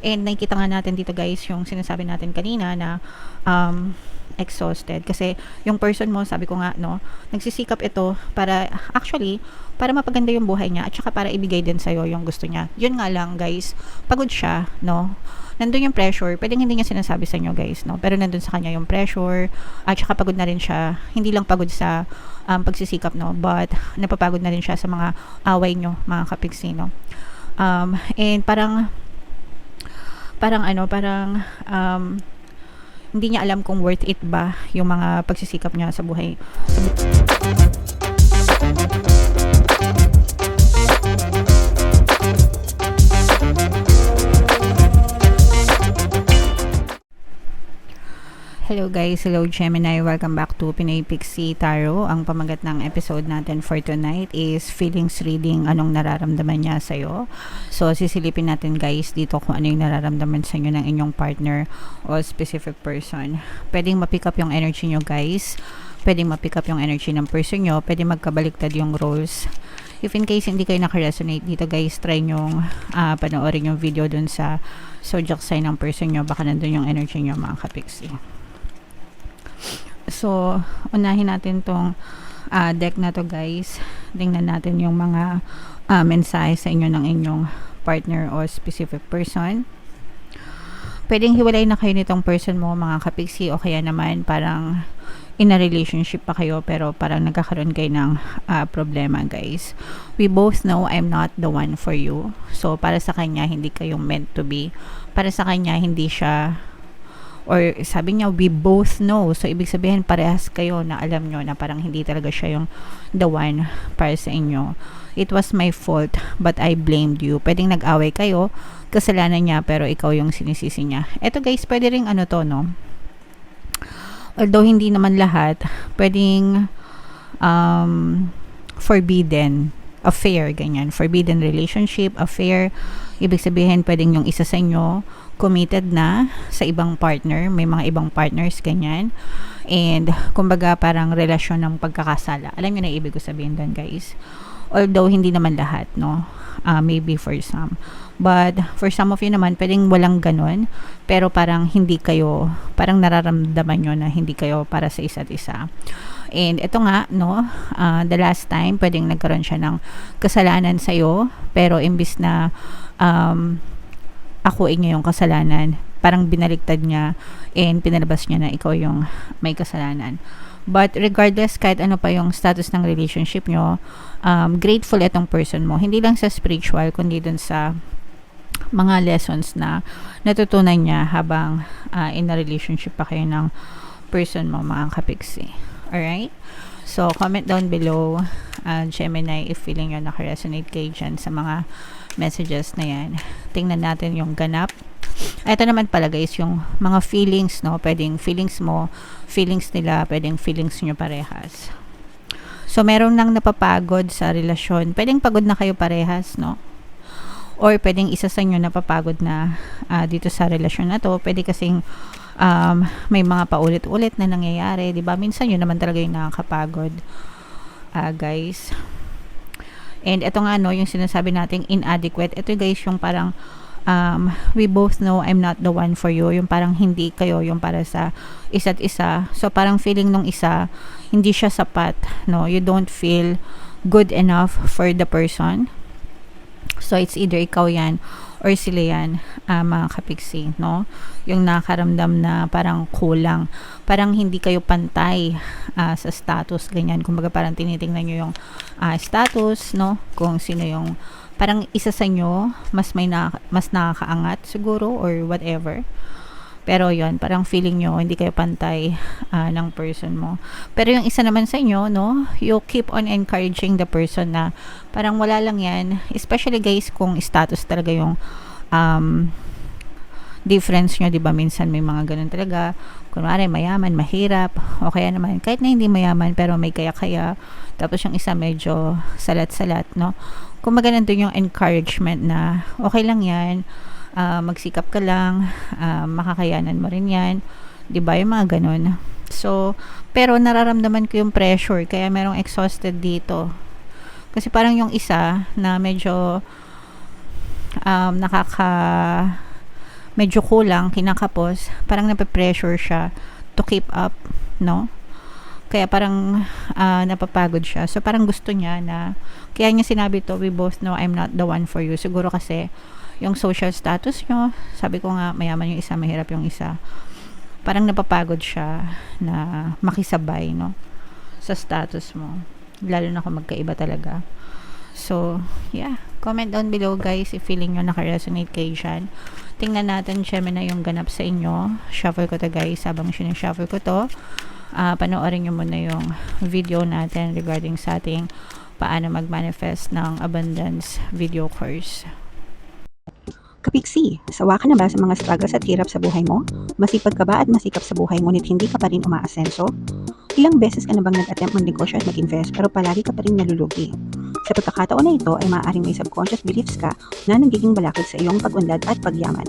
And nakikita nga natin dito guys yung sinasabi natin kanina na exhausted kasi yung person mo, sabi ko nga no, nagsisikap ito para actually para mapaganda yung buhay niya at saka para ibigay din sa'yo yung gusto niya. Yun nga lang guys, pagod siya, no? Nandun yung pressure, pwedeng hindi niya sinasabi sa inyo guys, no? Pero nandun sa kanya yung pressure at saka pagod na rin siya. Hindi lang pagod sa pagsisikap, no? But napapagod na rin siya sa mga away nyo, mga kapigsi, no? And parang hindi niya alam kung worth it ba yung mga pagsisikap niya sa buhay. Hello guys, hello Gemini, welcome back to Pinoy Pixie Tarot. Ang pamagat ng episode natin for tonight is feelings reading, anong nararamdaman niya sa'yo. So sisilipin natin guys dito kung ano yung nararamdaman sa inyo ng inyong partner o specific person. Pwedeng mapick up yung energy nyo guys, pwedeng mapick up yung energy ng person nyo, pwedeng magkabaliktad yung roles. If in case hindi kayo nakaresonate dito guys, try nyong panoorin yung video dun sa zodiac sign ng person nyo, baka nandun yung energy nyo mga kapixie. So, unahin natin tong deck na to guys. Tingnan natin yung mga mensahe sa inyo ng inyong partner o specific person. Pwedeng hiwalay na kayo nitong person mo mga kapixie o kaya naman parang in a relationship pa kayo pero parang nagkakaroon kayo ng problema guys. We both know I'm not the one for you. So, para sa kanya hindi kayong meant to be. Para sa kanya hindi siya, or sabi niya we both know, so ibig sabihin parehas kayo na alam nyo na parang hindi talaga siya yung the one para sa inyo. It was my fault but I blamed you. Pwedeng nag-away kayo, kasalanan niya pero ikaw yung sinisisi niya. Eto guys, pwede ring ano to no, although hindi naman lahat, pwedeng forbidden affair, ganyan, forbidden relationship, affair. Ibig sabihin pwedeng yung isa sa inyo committed na sa ibang partner, may mga ibang partners ganyan, and kumbaga parang relasyon ng pagkakasala. Alam niyo na ibig ko sabihin doon guys, although hindi naman lahat no, maybe for some, but for some of you naman pwedeng walang ganun pero parang hindi kayo, parang nararamdaman nyo na hindi kayo para sa isa't isa. And ito nga no, the last time pwedeng nagkaroon siya ng kasalanan sa'yo pero imbis na akuin niya yung kasalanan, parang binaliktad niya and pinalabas niya na ikaw yung may kasalanan. But regardless, kahit ano pa yung status ng relationship nyo, grateful itong person mo, hindi lang sa spiritual kundi dun sa mga lessons na natutunan niya habang in a relationship pa kayo ng person mo mga kapixie. Alright? So, comment down below, Gemini, if feeling nyo nakaresonate kayo dyan sa mga messages na yan. Tingnan natin yung ganap. Ito naman pala guys, yung mga feelings, no? Pwedeng feelings mo, feelings nila, pwedeng feelings nyo parehas. So, meron nang napapagod sa relasyon. Pwedeng pagod na kayo parehas, no? Or pwedeng isa sa inyo napapagod na dito sa relasyon na to. Pwede kasing may mga paulit-ulit na nangyayari, di ba? Minsan yun naman talaga yung nakakapagod, guys. And ito nga no, yung sinasabi nating inadequate. Ito guys, yung parang we both know I'm not the one for you. Yung parang hindi kayo yung para sa isa't isa. So parang feeling nung isa, hindi siya sapat, no? You don't feel good enough for the person. So it's either ikaw yan or sila yan, mga kapixie, no? Yung nakaramdam na parang kulang, parang hindi kayo pantay sa status, ganyan. Kumbaga parang tinitingnan nyo yung status, no? Kung sino yung parang isa sa inyo mas nakakaangat siguro or whatever. Pero yon, parang feeling nyo hindi kayo pantay ng person mo. Pero yung isa naman sa inyo, no, you keep on encouraging the person na parang wala lang yan. Especially guys, kung status talaga yung difference nyo, di ba? Minsan may mga ganun talaga. Kunwari, mayaman, mahirap. O kaya naman, kahit na hindi mayaman, pero may kaya-kaya. Tapos yung isa medyo salat-salat, no? Kung maganda yung encouragement na okay lang yan, magsikap ka lang, makakayanan mo rin yan, di ba, yung mga ganun. So, pero nararamdaman ko yung pressure, kaya merong exhausted dito kasi parang yung isa na medyo medyo kulang, kinakapos, parang nape-pressure siya to keep up, no? Kaya parang napapagod siya. So parang gusto niya na, kaya niya sinabi to, we both know I'm not the one for you. Siguro kasi yung social status nyo, sabi ko nga, mayaman yung isa, mahirap yung isa. Parang napapagod siya na makisabay, no, sa status mo. Lalo na kung magkaiba talaga. So, yeah. Comment down below, guys, if feeling nyo naka-resonate kayo dyan. Tingnan natin, Gemini, yung ganap sa inyo. Shuffle ko to, guys. Habang shuffle ko to, panoorin nyo muna yung video natin regarding sa ating paano mag-manifest ng abundance video course. Kapiksi, sawa ka na ba sa mga struggles at hirap sa buhay mo? Masipag ka ba at masikap sa buhay ngunit hindi ka pa rin umaasenso? Ilang beses ka na bang nag-attempt mag-negosyo at mag-invest pero palagi ka pa rin nalulugi? Sa pagkakataon na ito ay maaaring may subconscious beliefs ka na nagiging balakid sa iyong pag-unlad at pagyaman.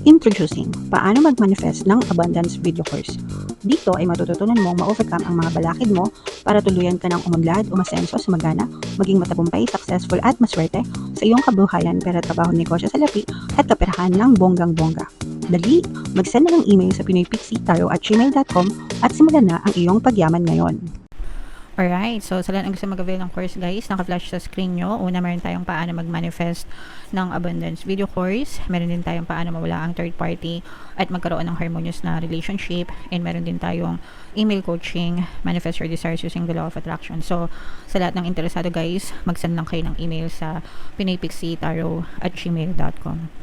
Introducing, paano mag-manifest ng abundance video course. Dito ay matututunan mong ma-overcome ang mga balakid mo para tuluyan ka ng umunlad, umasenso, sumagana, maging matagumpay, successful at maswerte sa iyong kabuhayan, pera, trabaho, negosyo, salapi at kaperahan ng bonggang-bongga. Dali, mag-send na ng email sa pinoypixie@gmail.com at simulan na ang iyong pagyaman ngayon. Alright, so sa lahat ng gusto mag-avail ng course, guys, naka-flash sa screen nyo. Una, meron tayong paano mag-manifest ng abundance video course. Meron din tayong paano mawala ang third party at magkaroon ng harmonious na relationship. And meron din tayong email coaching, manifest your desires using the law of attraction. So, sa lahat ng interesado, guys, mag-send lang kayo ng email sa pinoypixie@gmail.com.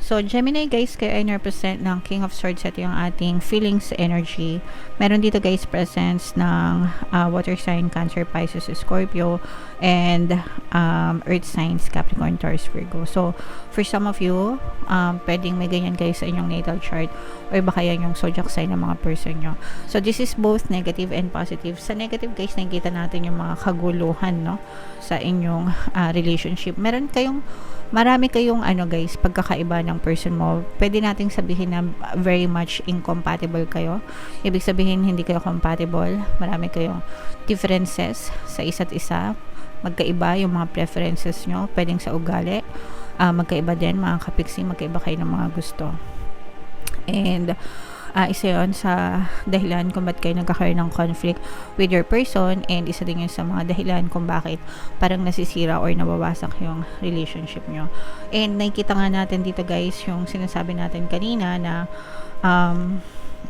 So, Gemini, guys, kayo ay represent ng King of Swords. Ito yung ating feelings energy. Meron dito, guys, presence ng water sign, Cancer, Pisces, Scorpio, and earth signs, Capricorn, Taurus, Virgo. So, for some of you, pwedeng may ganyan, guys, sa inyong natal chart, or baka yan yung zodiac sign ng mga person nyo. So, this is both negative and positive. Sa negative, guys, nakikita natin yung mga kaguluhan, no, sa inyong relationship. Marami kayong guys, pagkakaiba ng person mo. Pwede nating sabihin na very much incompatible kayo. Ibig sabihin hindi kayo compatible. Marami kayong differences sa isa't isa. Magkaiba yung mga preferences nyo. Pwedeng sa ugali. Magkaiba din mga kapiksi. Magkaiba kayo ng mga gusto. And isa yun sa dahilan kung ba't kayo nagkakaroon ng conflict with your person, and isa din yun sa mga dahilan kung bakit parang nasisira or nabawasak yung relationship nyo. And nakikita nga natin dito, guys, yung sinasabi natin kanina na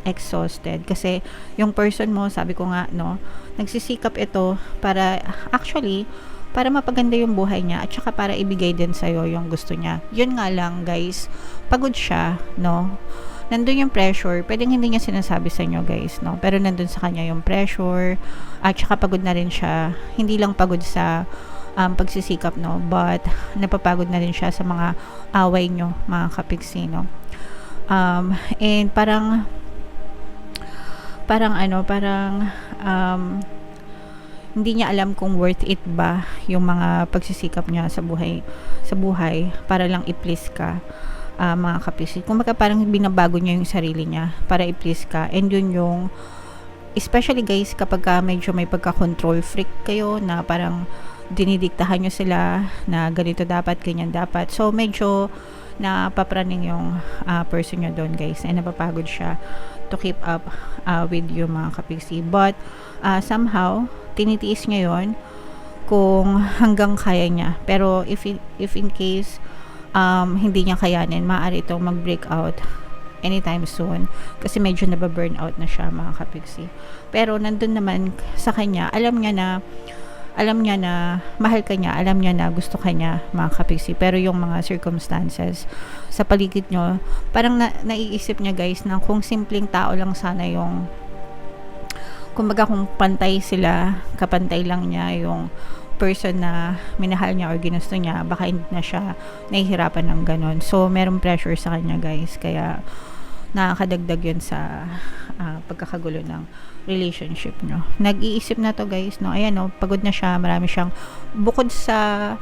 exhausted kasi yung person mo, sabi ko nga, no, nagsisikap ito para mapaganda yung buhay niya at saka para ibigay din sa'yo yung gusto niya. Yun nga lang, guys, pagod siya, no? Nandun yung pressure, pwedeng hindi niya sinasabi sa inyo, guys, no? Pero nandun sa kanya yung pressure, at saka pagod na rin siya. Hindi lang pagod sa pagsisikap, no? But napapagod na rin siya sa mga away nyo, mga kapiksi, no? And parang hindi niya alam kung worth it ba yung mga pagsisikap niya sa buhay para lang i-please ka. Mga kapisi. Kung parang binabago niya yung sarili niya para i-please ka. And yun yung, especially, guys, kapag medyo may pagka-control freak kayo na parang dinidiktahan nyo sila na ganito dapat, ganyan dapat. So, medyo napapraning yung person nyo doon, guys. And napapagod siya to keep up with you, mga kapisi. But, somehow, tinitiis niya yun kung hanggang kaya niya. Pero, if in case hindi niya kayanin, maaari itong mag-break out anytime soon kasi medyo nababurn out na siya, mga kapiksi. Pero nandun naman sa kanya, alam niya na mahal ka niya, alam niya na gusto ka niya, mga kapiksi. Pero yung mga circumstances sa paligid nyo, parang naiisip niya, guys, na kung simpleng tao lang sana yung, kumbaga kung pantay sila, kapantay lang niya yung person na minahal niya or ginusto niya, baka hindi na siya nahihirapan ng ganon. So, merong pressure sa kanya, guys. Kaya, nakakadagdag yun sa pagkakagulo ng relationship nyo. Nag-iisip na to, guys, no? Ayan, no? Pagod na siya. Marami siyang, bukod sa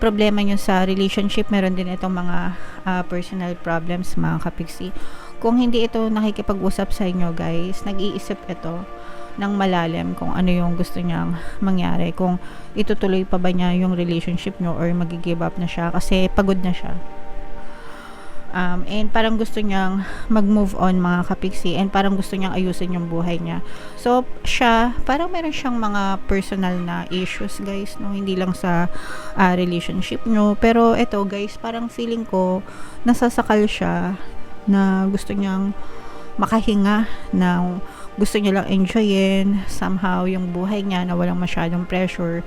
problema nyo sa relationship, meron din itong mga personal problems, mga kapiksi. Kung hindi ito nakikipag-usap sa inyo, guys, nag-iisip ito ng malalim kung ano yung gusto niyang mangyari, kung itutuloy pa ba niya yung relationship nyo or mag-give up na siya kasi pagod na siya. And parang gusto niyang mag-move on mga kapiksi, and parang gusto niyang ayusin yung buhay niya. So, siya, parang meron siyang mga personal na issues, guys, no? Hindi lang sa relationship nyo. Pero eto, guys, parang feeling ko, nasasakal siya na gusto niyang makahinga, na gusto niya lang enjoyin somehow yung buhay niya, na walang masyadong pressure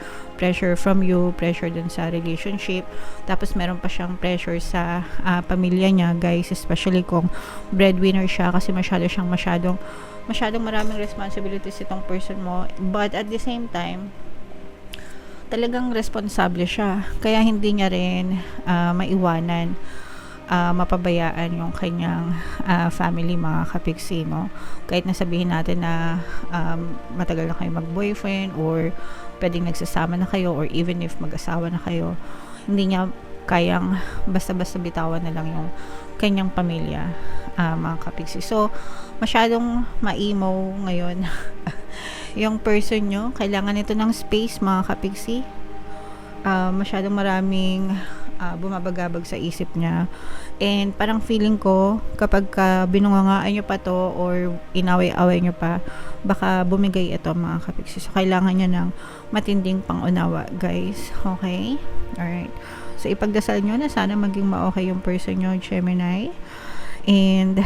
from you, pressure dun sa relationship. Tapos meron pa siyang pressure sa pamilya niya, guys, especially kung breadwinner siya, kasi masyadong maraming responsibilities itong person mo. But at the same time, talagang responsable siya, kaya hindi niya rin maiwanan, mapabayaan yung kanyang family, mga kapiksi, no? Kahit nasabihin natin na matagal na kayo mag-boyfriend, or pwedeng nagsasama na kayo, or even if mag-asawa na kayo, hindi niya kayang basta-basta bitawan na lang yung kanyang pamilya, mga kapiksi. So, masyadong ma-emo ngayon yung person nyo. Kailangan ito ng space, mga kapiksi. Masyadong maraming bumabagabag sa isip niya, and parang feeling ko kapag binungangaan nyo pa to, or inaway-away nyo pa, baka bumigay ito, mga kapiksi. So, kailangan niya ng matinding pangunawa, guys. Okay? Alright. So, ipagdasal nyo na sana maging ma-okay yung person nyo, Gemini. And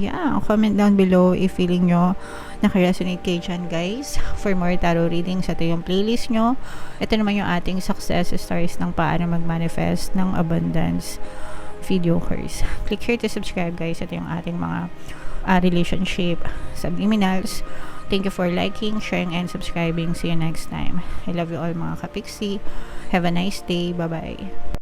yeah, comment down below if feeling nyo naka-resonate kayo dyan, guys. For more tarot readings, ito yung playlist nyo. Ito naman yung ating success stories ng paano mag-manifest ng abundance video course. Click here to subscribe, guys. Ito yung ating mga relationship subliminals. Thank you for liking, sharing, and subscribing. See you next time. I love you all, mga kapiksi. Have a nice day. Bye-bye.